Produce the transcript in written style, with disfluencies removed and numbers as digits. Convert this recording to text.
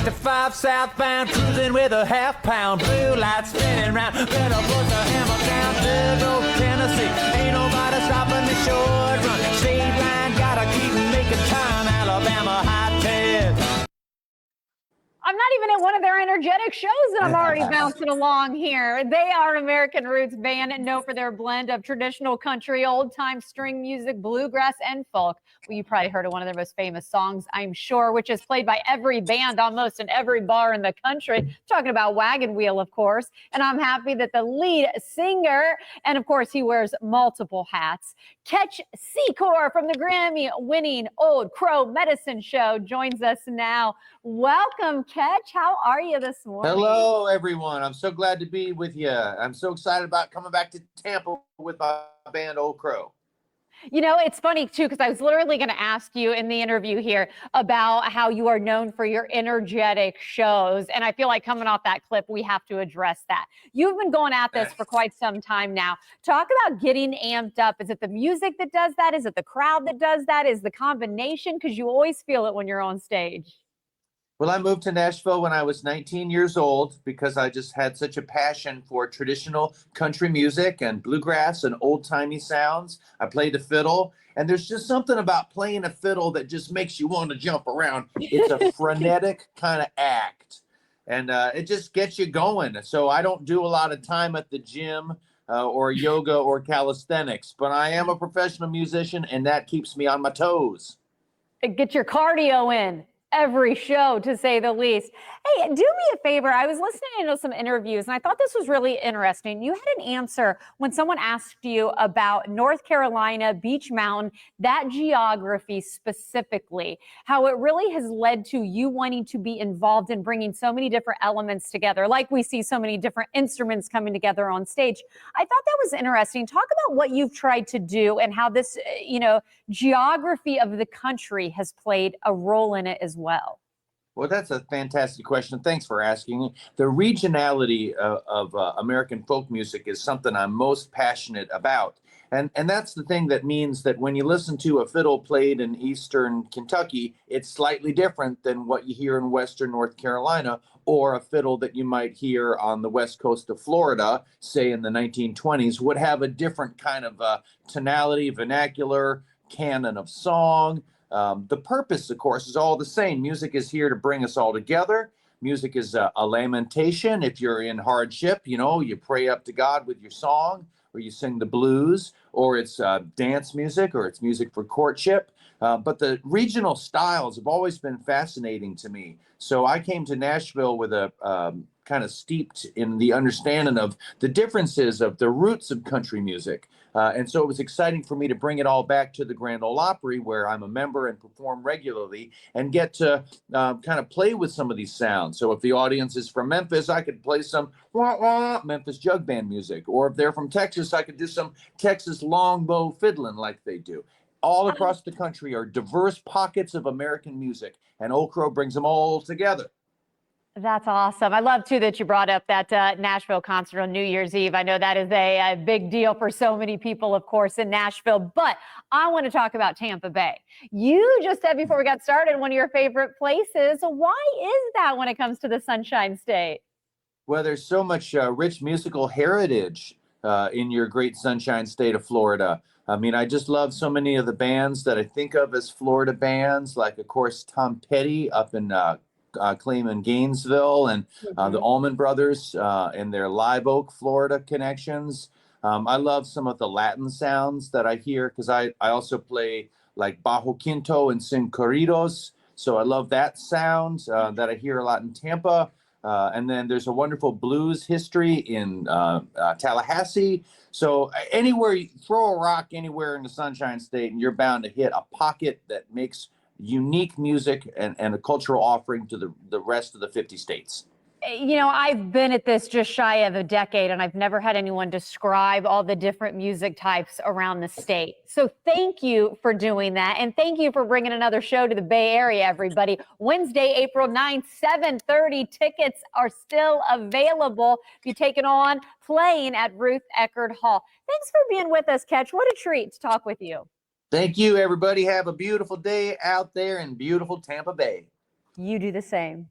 65 southbound, cruising with a half-pound, blue lights spinning round. Better put the hammer down, Third Road, Tennessee. Ain't nobody stopping the short run. State line, gotta keep making time. Alabama hightail. I'm not even at one of their energetic shows and I'm already bouncing along here. They are American Roots band, known for their blend of traditional country, old-time string music, bluegrass, and folk. Well, you probably heard of one of their most famous songs, I'm sure, which is played by every band almost in every bar in the country. Talking about Wagon Wheel, of course. And I'm happy that the lead singer, and of course he wears multiple hats, Ketch Secor from the Grammy-winning Old Crow Medicine Show joins us now. Welcome, Ketch. How are you this morning? Hello, everyone. I'm so glad to be with you. I'm so excited about coming back to Tampa with my band, Old Crow. You know, it's funny, too, because I was literally going to ask you in the interview here about how you are known for your energetic shows. And I feel like coming off that clip, we have to address that. You've been going at this for quite some time now. Talk about getting amped up. Is it the music that does that? Is it the crowd that does that? Is the combination? Because you always feel it when you're on stage. Well, I moved to Nashville when I was 19 years old because I just had such a passion for traditional country music and bluegrass and old-timey sounds. I played the fiddle, and there's just something about playing a fiddle that just makes you want to jump around. It's a frenetic kind of act, and it just gets you going. So I don't do a lot of time at the gym or yoga or calisthenics, but I am a professional musician, and that keeps me on my toes. Get your cardio in. Every show, to say the least. Hey, do me a favor. I was listening to some interviews, and I thought this was really interesting. You had an answer when someone asked you about North Carolina, Beach Mountain, that geography specifically, how it really has led to you wanting to be involved in bringing so many different elements together, like we see so many different instruments coming together on stage. I thought that was interesting. Talk about what you've tried to do and how this, geography of the country has played a role in it as well. Well, that's a fantastic question. Thanks for asking. The regionality of American folk music is something I'm most passionate about. And that's the thing that means that when you listen to a fiddle played in Eastern Kentucky, it's slightly different than what you hear in Western North Carolina, or a fiddle that you might hear on the west coast of Florida, say in the 1920s, would have a different kind of tonality, vernacular, canon of song. The purpose, of course, is all the same. Music is here to bring us all together. Music is a lamentation. If you're in hardship, you pray up to God with your song, or you sing the blues, or it's dance music, or it's music for courtship. But the regional styles have always been fascinating to me. So I came to Nashville with a kind of steeped in the understanding of the differences of the roots of country music. And so it was exciting for me to bring it all back to the Grand Ole Opry, where I'm a member and perform regularly, and get to kind of play with some of these sounds. So if the audience is from Memphis, I could play some Memphis jug band music. Or if they're from Texas, I could do some Texas longbow fiddling like they do. All across the country are diverse pockets of American music, and Old Crow brings them all together. That's awesome. I love, too, that you brought up that Nashville concert on New Year's Eve. I know that is a big deal for so many people, of course, in Nashville. But I want to talk about Tampa Bay. You just said before we got started, one of your favorite places. Why is that when it comes to the Sunshine State? Well, there's so much rich musical heritage in your great Sunshine State of Florida. I mean, I just love so many of the bands that I think of as Florida bands, like, of course, Tom Petty up in Acclaim in Gainesville, and the Allman Brothers and their Live Oak, Florida connections. I love some of the Latin sounds that I hear because I also play like Bajo Quinto and sing corridos. So I love that sound that I hear a lot in Tampa. And then there's a wonderful blues history in Tallahassee. So anywhere you throw a rock anywhere in the Sunshine State, and you're bound to hit a pocket that makes unique music and a cultural offering to the rest of the 50 states. I've been at this just shy of a decade, and I've never had anyone describe all the different music types around the state. So thank you for doing that, and thank you for bringing another show to the Bay Area, everybody. Wednesday, April 9th, 7:30. Tickets are still available. If you take it on, playing at Ruth Eckerd Hall. Thanks for being with us, Ketch. What a treat to talk with you. Thank you, everybody. Have a beautiful day out there in beautiful Tampa Bay. You do the same.